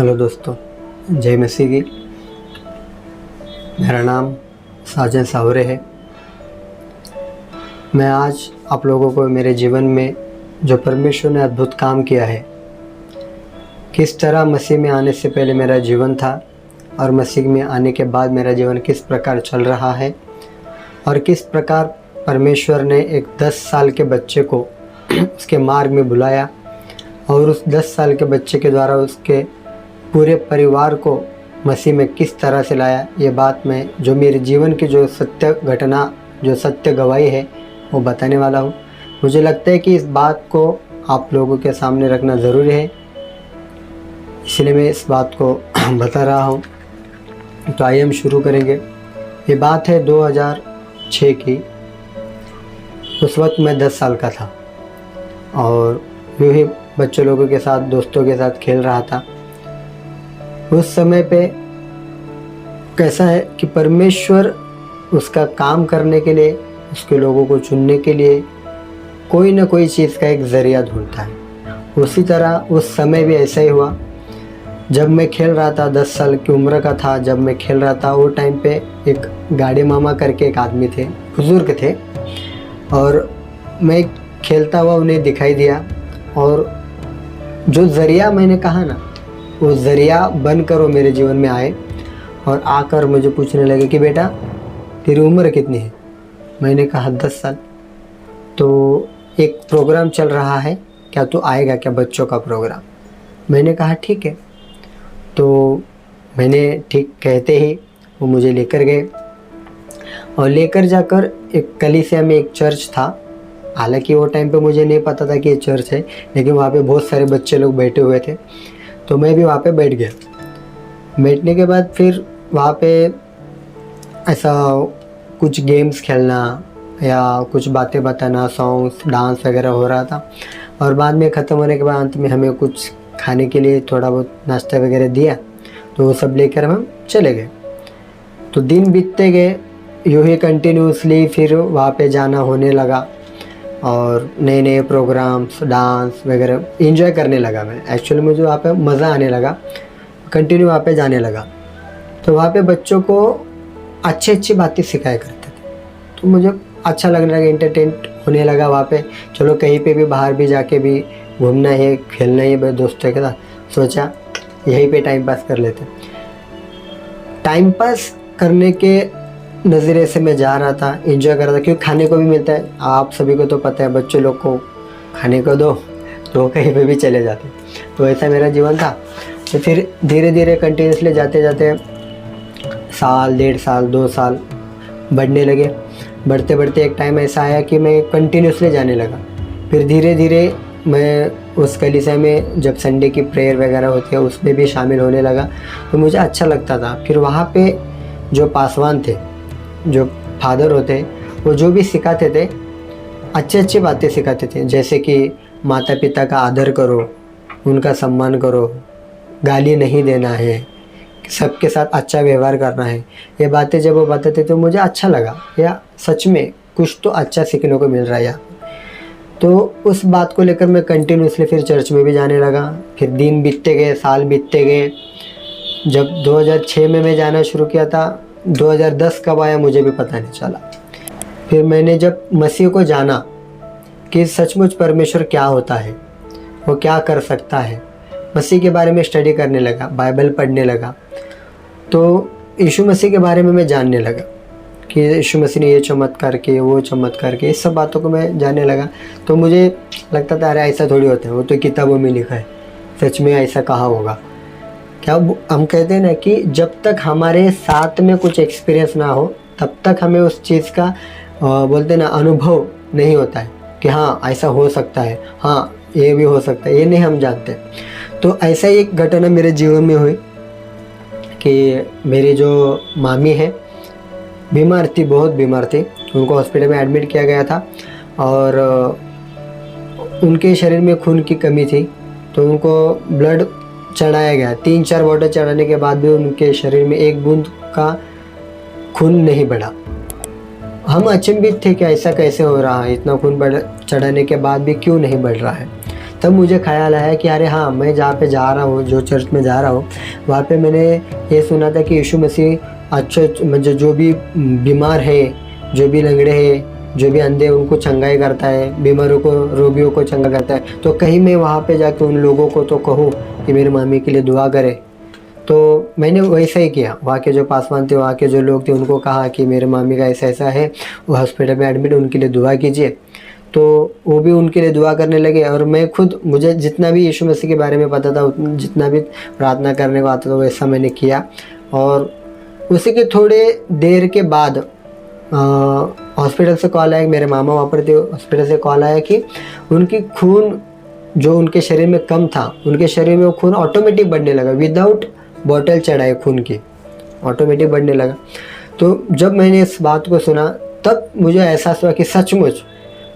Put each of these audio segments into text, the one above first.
Hello दोस्तों, जय मसीह की। मेरा नाम साजन सावरे है। मैं आज आप लोगों को मेरे जीवन में जो परमेश्वर ने अद्भुत काम किया है, किस तरह मसीह में आने से पहले मेरा जीवन था और मसीह में आने के बाद मेरा जीवन किस प्रकार चल रहा है, और किस प्रकार परमेश्वर ने एक 10 साल के बच्चे को उसके मार्ग में बुलाया और उस 10 साल के बच्चे के द्वारा उसके पूरे परिवार को मसीह में किस तरह से लाया। ये बात मैं जो मेरे जीवन की जो सत्य घटना, जो सत्य गवाही है, वो बताने वाला हूँ। मुझे लगता है कि इस बात को आप लोगों के सामने रखना ज़रूरी है, इसलिए मैं इस बात को बता रहा हूँ। तो आइए हम शुरू करेंगे। ये बात है 2006 की। उस वक्त मैं 10 साल का था और यूँ ही बच्चों लोगों के साथ, दोस्तों के साथ खेल रहा था। उस समय पे कैसा है कि परमेश्वर उसका काम करने के लिए, उसके लोगों को चुनने के लिए कोई ना कोई चीज़ का एक ज़रिया ढूंढता है। उसी तरह उस समय भी ऐसा ही हुआ। जब मैं खेल रहा था, 10 साल की उम्र का था जब मैं खेल रहा था, वो टाइम पे एक गाड़ी मामा करके एक आदमी थे, बुजुर्ग थे, और मैं खेलता हुआ उन्हें दिखाई दिया। और जो ज़रिया मैंने कहा ना, वो ज़रिया बनकर वो मेरे जीवन में आए और आकर मुझे पूछने लगे कि बेटा तेरी उम्र कितनी है। मैंने कहा 10 साल। तो एक प्रोग्राम चल रहा है, क्या तू आएगा क्या, बच्चों का प्रोग्राम। मैंने कहा ठीक है। तो मैंने ठीक कहते ही वो मुझे लेकर गए और लेकर जाकर एक कलीसिया में, एक चर्च था। हालांकि वो टाइम पे मुझे नहीं पता था कि ये चर्च है, लेकिन वहाँ पे बहुत सारे बच्चे लोग बैठे हुए थे, तो मैं भी वहाँ पे बैठ गया। बैठने के बाद फिर वहाँ पे ऐसा कुछ गेम्स खेलना या कुछ बातें बताना, सॉन्ग्स, डांस वगैरह हो रहा था। और बाद में ख़त्म होने के बाद अंत में हमें कुछ खाने के लिए थोड़ा बहुत नाश्ता वगैरह दिया, तो वो सब लेकर हम चले गए। तो दिन बीतते गए यूँ ही कंटिन्यूसली। फिर वहाँ पे जाना होने लगा और नए नए प्रोग्राम्स, डांस वगैरह एंजॉय करने लगा मैं। एक्चुअली मुझे वहाँ पे मज़ा आने लगा, कंटिन्यू वहाँ पे जाने लगा। तो वहाँ पे बच्चों को अच्छी अच्छी बातें सिखाया करते थे, तो मुझे अच्छा लगने लगा, एंटरटेनमेंट होने लगा वहाँ पे। चलो कहीं पे भी बाहर भी जाके भी घूमना है, खेलना है दोस्तों के साथ, सोचा यहीं पे टाइम पास कर लेते। टाइम पास करने के नज़रिए से मैं जा रहा था, एंजॉय कर रहा था, क्योंकि खाने को भी मिलता है। आप सभी को तो पता है, बच्चों लोग को खाने को दो तो कहीं पे भी चले जाते। तो ऐसा मेरा जीवन था। तो फिर धीरे धीरे कंटिन्यूसली जाते जाते साल, 1.5 साल, 2 साल बढ़ने लगे। बढ़ते बढ़ते एक टाइम ऐसा आया कि मैं कंटिन्यूसली जाने लगा। फिर धीरे धीरे मैं उस कलीसिया में, जब संडे की प्रेयर वगैरह होती है, उसमें भी शामिल होने लगा, तो मुझे अच्छा लगता था। फिर वहाँ पे जो पासवान थे, जो फादर होते, वो जो भी सिखाते थे, अच्छी अच्छी बातें सिखाते थे, जैसे कि माता पिता का आदर करो, उनका सम्मान करो, गाली नहीं देना है, सबके साथ अच्छा व्यवहार करना है। ये बातें जब वो बताते तो मुझे अच्छा लगा, या सच में कुछ तो अच्छा सीखने को मिल रहा है यहाँ। तो उस बात को लेकर मैं कंटिन्यूसली फिर चर्च में भी जाने लगा। फिर दिन बीतते गए, साल बीतते गए। जब 2006 में मैं जाना शुरू किया था, 2010 कब आया मुझे भी पता नहीं चला। फिर मैंने जब मसीह को जाना कि सचमुच परमेश्वर क्या होता है, वो क्या कर सकता है, मसीह के बारे में स्टडी करने लगा, बाइबल पढ़ने लगा। तो यीशु मसीह के बारे में मैं जानने लगा कि यीशु मसीह ने ये चमत्कार किए, वो चमत्कार किए, इस सब बातों को मैं जानने लगा। तो मुझे लगता था अरे ऐसा थोड़ी होता है, वो तो किताबों में लिखा है, सच में ऐसा कहाँ होगा। क्या हम कहते हैं ना कि जब तक हमारे साथ में कुछ एक्सपीरियंस ना हो, तब तक हमें उस चीज़ का बोलते ना अनुभव नहीं होता है कि हाँ ऐसा हो सकता है, हाँ ये भी हो सकता है, ये नहीं हम जानते। तो ऐसा ही एक घटना मेरे जीवन में हुई कि मेरी जो मामी है, बीमार थी, बहुत बीमार थी। उनको हॉस्पिटल में एडमिट किया गया था और उनके शरीर में खून की कमी थी, तो उनको ब्लड चढ़ाया गया। 3-4 बॉटल चढ़ाने के बाद भी उनके शरीर में एक बूंद का खून नहीं बढ़ा। हम अचंभित थे कि ऐसा कैसे हो रहा है, इतना खून चढ़ाने के बाद भी क्यों नहीं बढ़ रहा है। तब मुझे ख्याल आया कि अरे हाँ, मैं जहाँ पे जा रहा हूँ, जो चर्च में जा रहा हूँ, वहाँ पे मैंने ये सुना था कि यीशु मसीह मतलब जो भी बीमार है, जो भी लंगड़े हैं, जो भी अंधे, उनको चंगाई करता है, बीमारों को, रोगियों को चंगा करता है। तो कहीं मैं वहाँ पे जाके उन लोगों को तो कहूँ कि मेरी मम्मी के लिए दुआ करे। तो मैंने वैसा ही किया। वहाँ के जो पासवान थे, वहाँ के जो लोग थे, उनको कहा कि मेरे मामी का ऐसा ऐसा है, वो हॉस्पिटल में एडमिट, उनके लिए दुआ कीजिए। तो वो भी उनके लिए दुआ करने लगे। और मैं खुद, मुझे जितना भी यीशु मसीह के बारे में पता था, जितना भी प्रार्थना करने को आता था, वैसा मैंने किया। और उसी के थोड़े देर के बाद हॉस्पिटल से कॉल आया, मेरे मामा वहाँ पर थे, हॉस्पिटल से कॉल आया कि उनकी खून जो उनके शरीर में कम था, उनके शरीर में वो खून ऑटोमेटिक बढ़ने लगा, विदाउट बॉटल चढ़ाए खून की, ऑटोमेटिक बढ़ने लगा। तो जब मैंने इस बात को सुना, तब मुझे एहसास हुआ कि सचमुच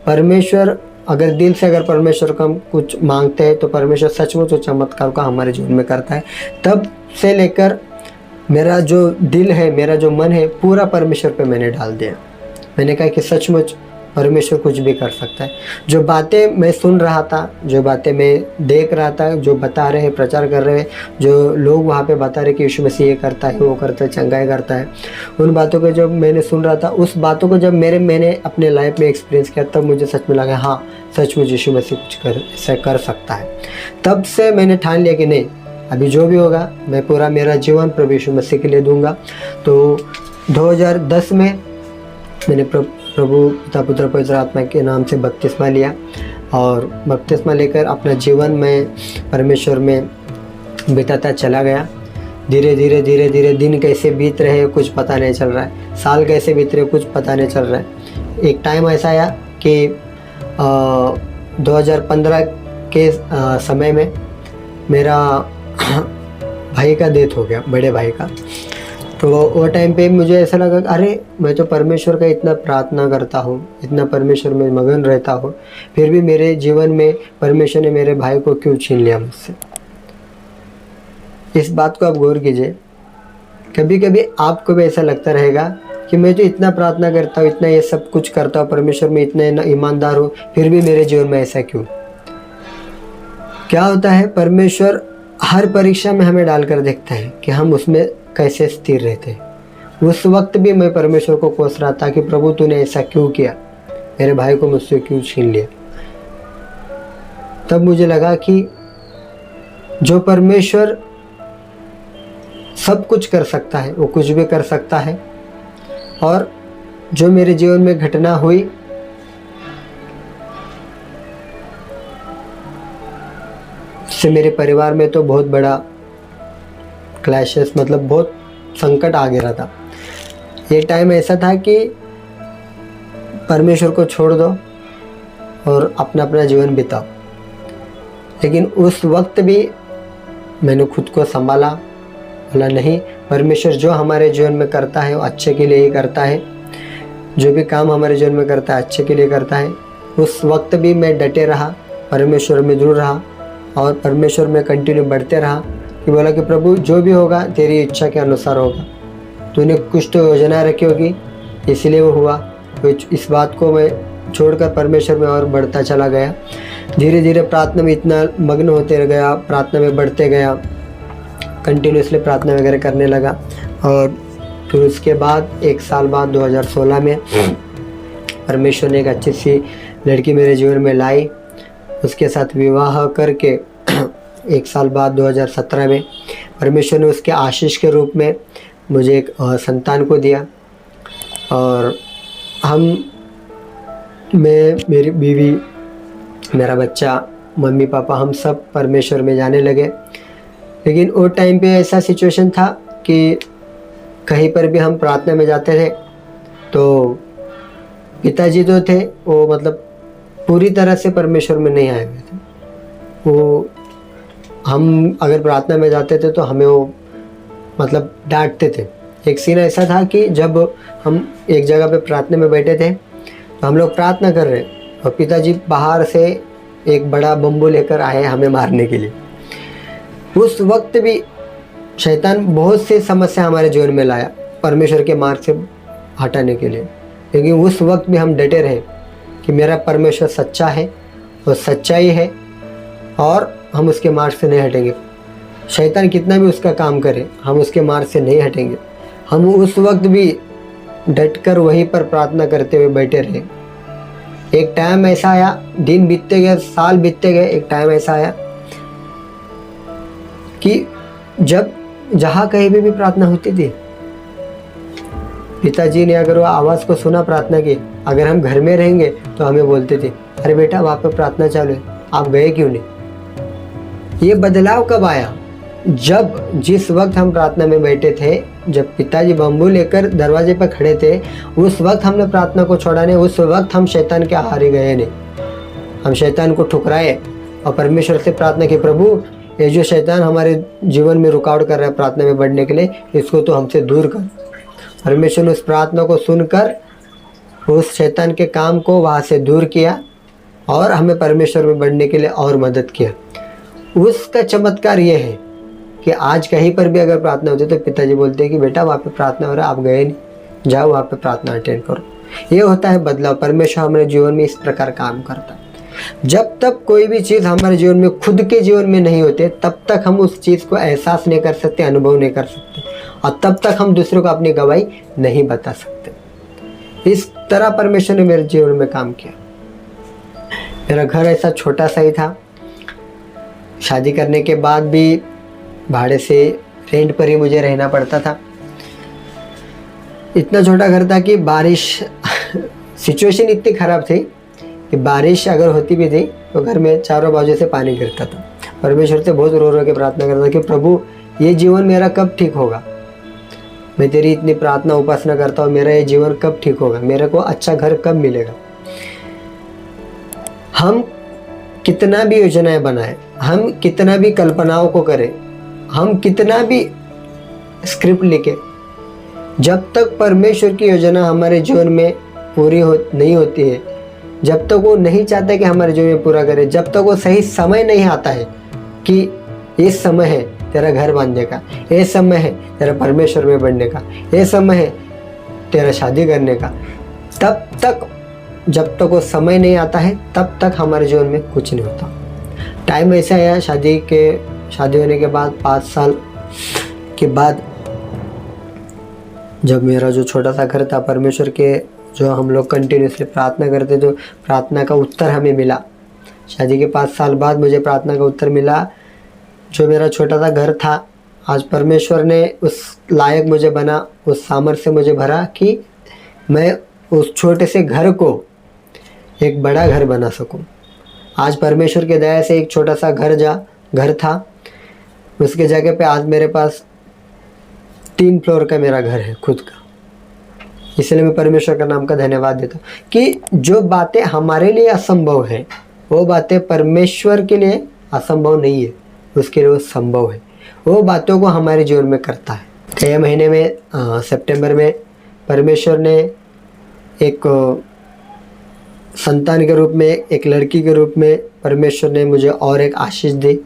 परमेश्वर, अगर दिल से अगर परमेश्वर का हम कुछ मांगते हैं तो परमेश्वर सचमुच उस चमत्कार का हमारे जीवन में करता है। तब से लेकर मेरा जो दिल है, मेरा जो मन है, पूरा परमेश्वर पे मैंने डाल दिया। मैंने कहा कि सचमुच परमेश्वर कुछ भी कर सकता है। जो बातें मैं सुन रहा था, जो बातें मैं देख रहा था, जो बता रहे हैं, प्रचार कर रहे हैं, जो लोग वहाँ पे बता रहे कि यीशु मसीह ये करता है, वो करता है, चंगाई करता है, उन बातों को जब मैंने सुन रहा था, उस बातों को जब मैंने अपने लाइफ में एक्सपीरियंस किया, तब मुझे सच में लगा हाँ, सचमुच यीशु मसीह कुछ ऐसा कर सकता है। तब से मैंने ठान लिया कि नहीं, अभी जो भी होगा मैं पूरा मेरा जीवन प्रभु यीशु मसीह के लिए दूंगा। तो 2010 में मैंने प्रभु पिता पुत्र पवित्र आत्मा के नाम से बपतिस्मा लिया, और बपतिस्मा लेकर अपना जीवन में परमेश्वर में बिताता चला गया। धीरे धीरे दिन कैसे बीत रहे हैं कुछ पता नहीं चल रहा है, साल कैसे बीत रहे कुछ पता नहीं चल रहा है। एक टाइम ऐसा आया कि 2015 के समय में मेरा भाई का डेथ हो गया, बड़े भाई का। तो वो टाइम पे मुझे ऐसा लगा अरे मैं तो परमेश्वर का इतना प्रार्थना करता हूँ, इतना परमेश्वर में मगन रहता हूँ, फिर भी मेरे जीवन में परमेश्वर ने मेरे भाई को क्यों छीन लिया मुझसे। इस बात को आप गौर कीजिए। कभी कभी आपको भी ऐसा लगता रहेगा कि मैं तो इतना प्रार्थना करता हूँ, इतना ये सब कुछ करता हूँ, परमेश्वर में इतना ईमानदार हूँ, फिर भी मेरे जीवन में ऐसा क्यों। क्या होता है, परमेश्वर हर परीक्षा में हमें डालकर देखता है कि हम उसमें कैसे स्थिर रहते। उस वक्त भी मैं परमेश्वर को कोस रहा था कि प्रभु तूने ऐसा क्यों किया, मेरे भाई को मुझसे क्यों छीन लिया। तब मुझे लगा कि जो परमेश्वर सब कुछ कर सकता है, वो कुछ भी कर सकता है। और जो मेरे जीवन में घटना हुई, उससे मेरे परिवार में तो बहुत बड़ा क्लैशेस, मतलब बहुत संकट आ गया था। ये टाइम ऐसा था कि परमेश्वर को छोड़ दो और अपना अपना जीवन बिताओ। लेकिन उस वक्त भी मैंने खुद को संभाला, बोला नहीं, परमेश्वर जो हमारे जीवन में करता है वो अच्छे के लिए ही करता है, जो भी काम हमारे जीवन में करता है अच्छे के लिए करता है। उस वक्त भी मैं डटे रहा, परमेश्वर में जुड़ रहा और परमेश्वर में कंटिन्यू बढ़ते रहा कि बोला कि प्रभु जो भी होगा तेरी इच्छा के अनुसार होगा, तूने कुछ तो योजना रखी होगी इसलिए वो हुआ। तो इस बात को मैं छोड़कर परमेश्वर में और बढ़ता चला गया। धीरे धीरे प्रार्थना में इतना मग्न होते गया, प्रार्थना में बढ़ते गया, कंटिन्यूसली प्रार्थना वगैरह करने लगा। और फिर उसके बाद एक साल बाद 2016 में परमेश्वर ने एक अच्छी सी लड़की मेरे जीवन में लाई। उसके साथ विवाह करके एक साल बाद 2017 में परमेश्वर ने उसके आशीष के रूप में मुझे एक संतान को दिया। और मैं, मेरी बीवी, मेरा बच्चा, मम्मी पापा, हम सब परमेश्वर में जाने लगे। लेकिन वो टाइम पे ऐसा सिचुएशन था कि कहीं पर भी हम प्रार्थना में जाते थे तो पिताजी जो थे वो मतलब पूरी तरह से परमेश्वर में नहीं आए हुए थे। वो हम अगर प्रार्थना में जाते थे तो हमें वो मतलब डांटते थे। एक सीन ऐसा था कि जब हम एक जगह पे प्रार्थना में बैठे थे तो हम लोग प्रार्थना कर रहे और पिताजी बाहर से एक बड़ा बम्बू लेकर आए हमें मारने के लिए। उस वक्त भी शैतान बहुत सी समस्या हमारे जीवन में लाया परमेश्वर के मार्ग से हटाने के लिए, लेकिन उस वक्त भी हम डटे रहे कि मेरा परमेश्वर सच्चा है, वो सच्चाई है और हम उसके मार्ग से नहीं हटेंगे। शैतान कितना भी उसका काम करे, हम उसके मार्ग से नहीं हटेंगे। हम उस वक्त भी डटकर वहीं पर प्रार्थना करते हुए बैठे रहे। एक टाइम ऐसा आया, दिन बीतते गए, साल बीतते गए, एक टाइम ऐसा आया कि जब जहाँ कहीं भी प्रार्थना होती थी, पिताजी ने अगर वो आवाज़ को सुना प्रार्थना की, अगर हम घर में रहेंगे तो हमें बोलते थे, अरे बेटा वहाँ पर प्रार्थना चालू है, आप गए क्यों नहीं। ये बदलाव कब आया? जब जिस वक्त हम प्रार्थना में बैठे थे, जब पिताजी बम्बू लेकर दरवाजे पर खड़े थे, उस वक्त हमने प्रार्थना को छोड़ा नहीं, उस वक्त हम शैतान के आहारी गए नहीं। हम शैतान को ठुकराए और परमेश्वर से प्रार्थना की, प्रभु ये जो शैतान हमारे जीवन में रुकावट कर रहा है प्रार्थना में बढ़ने के लिए, इसको तो हमसे दूर कर। परमेश्वर ने उस प्रार्थना को सुनकर उस शैतान के काम को वहाँ से दूर किया और हमें परमेश्वर में बढ़ने के लिए और मदद किया। उसका चमत्कार ये है कि आज कहीं पर भी अगर प्रार्थना होती है तो पिताजी बोलते हैं कि बेटा वहाँ पे प्रार्थना हो रहा है, आप गए नहीं, जाओ वहाँ पे प्रार्थना अटेंड करो। ये होता है बदलाव। परमेश्वर हमारे जीवन में इस प्रकार काम करता है। जब तक कोई भी चीज़ हमारे जीवन में, खुद के जीवन में नहीं होते, तब तक हम उस चीज़ को एहसास नहीं कर सकते, अनुभव नहीं कर सकते, और तब तक हम दूसरों को अपनी गवाही नहीं बता सकते। इस तरह परमेश्वर ने मेरे जीवन में काम किया। मेरा घर ऐसा छोटा सा ही था। शादी करने के बाद भी भाड़े से, रेंट पर ही मुझे रहना पड़ता था। इतना छोटा घर था कि बारिश सिचुएशन इतनी ख़राब थी कि बारिश अगर होती भी थी तो घर में चारों बाजू से पानी गिरता था। परमेश्वर से बहुत रो रो के प्रार्थना करता था कि प्रभु ये जीवन मेरा कब ठीक होगा। मैं तेरी इतनी प्रार्थना उपासना करता हूँ, मेरा ये जीवन कब ठीक होगा, मेरे को अच्छा घर कब मिलेगा। हम कितना भी योजनाएं बनाए, हम कितना भी कल्पनाओं को करें, हम कितना भी स्क्रिप्ट लिखे, जब तक परमेश्वर की योजना हमारे जीवन में पूरी नहीं होती है, जब तक वो नहीं चाहता कि हमारे जीवन में पूरा करे, जब तक वो सही समय नहीं आता है कि ये समय है तेरा घर बांधने का, ये समय है तेरा परमेश्वर में बढ़ने का, ये समय है तेरा शादी करने का, तब तक, जब तक वो समय नहीं आता है, तब तक हमारे जीवन में कुछ नहीं होता। टाइम ऐसा आया, शादी होने के बाद 5 साल के बाद, जब मेरा जो छोटा सा घर था, परमेश्वर के जो हम लोग कंटिन्यूसली प्रार्थना करते, तो प्रार्थना का उत्तर हमें मिला। शादी के 5 साल बाद मुझे प्रार्थना का उत्तर मिला। जो मेरा छोटा सा घर था, आज परमेश्वर ने उस लायक मुझे बना, उस सामर्थ्य से मुझे भरा कि मैं उस छोटे से घर को एक बड़ा घर बना सकूं। आज परमेश्वर के दया से एक छोटा सा घर था, उसके जगह पे आज मेरे पास 3 फ्लोर का मेरा घर है खुद का। इसलिए मैं परमेश्वर का नाम का धन्यवाद देता हूँ कि जो बातें हमारे लिए असंभव है, वो बातें परमेश्वर के लिए असंभव नहीं है, उसके लिए वो संभव है। वो बातों को हमारे जीवन में करता है। गए महीने में सितंबर में परमेश्वर ने एक संतान के रूप में, एक लड़की के रूप में परमेश्वर ने मुझे और एक आशीष दी।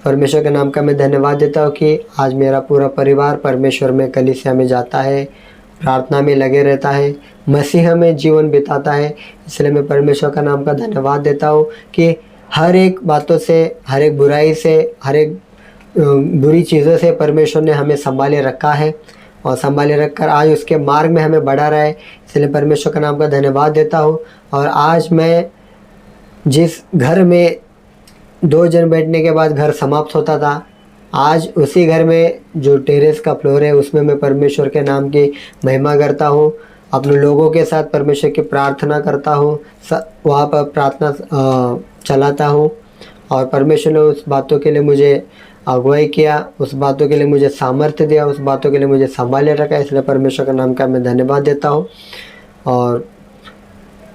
परमेश्वर के नाम का मैं धन्यवाद देता हूँ कि आज मेरा पूरा परिवार परमेश्वर में, कलीसिया में जाता है, प्रार्थना में लगे रहता है, मसीह में जीवन बिताता है। इसलिए मैं परमेश्वर का नाम का धन्यवाद देता हूँ कि हर एक बातों से, हर एक बुराई से, हर एक बुरी चीज़ों से परमेश्वर ने हमें संभाले रखा है और संभाले रखकर आज उसके मार्ग में हमें बढ़ा रहा है। इसलिए परमेश्वर का नाम का धन्यवाद देता हूँ। और आज मैं जिस घर में 2 जन बैठने के बाद घर समाप्त होता था, आज उसी घर में जो टेरेस का फ्लोर है उसमें मैं परमेश्वर के नाम की महिमा करता हूँ, अपने लोगों के साथ परमेश्वर की प्रार्थना करता हूँ, वहाँ पर प्रार्थना चलाता हूँ। और परमेश्वर ने उस बातों के लिए मुझे अगुवाई किया, उस बातों के लिए मुझे सामर्थ्य दिया, उस बातों के लिए मुझे संभाले रखा। इसलिए परमेश्वर का नाम का मैं धन्यवाद देता हूँ। और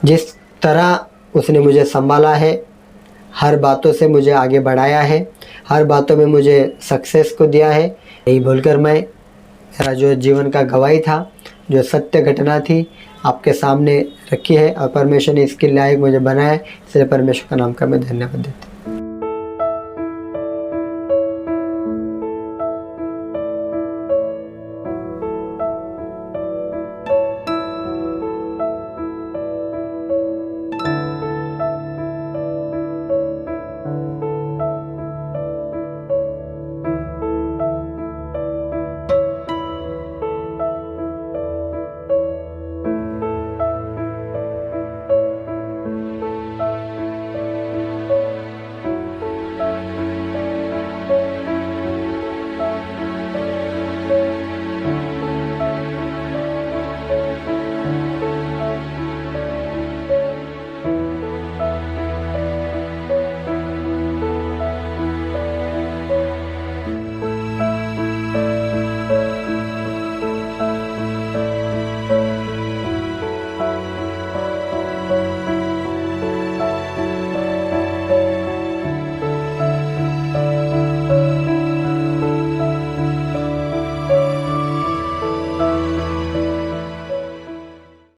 जिस तरह उसने मुझे संभाला है, हर बातों से मुझे आगे बढ़ाया है, हर बातों में मुझे सक्सेस को दिया है, यही बोलकर मैं मेरा जो जीवन का गवाही था, जो सत्य घटना थी, आपके सामने रखी है। और परमेश्वर ने इसके लायक मुझे बनाया है। इसलिए परमेश्वर का नाम का मैं धन्यवाद देता हूँ।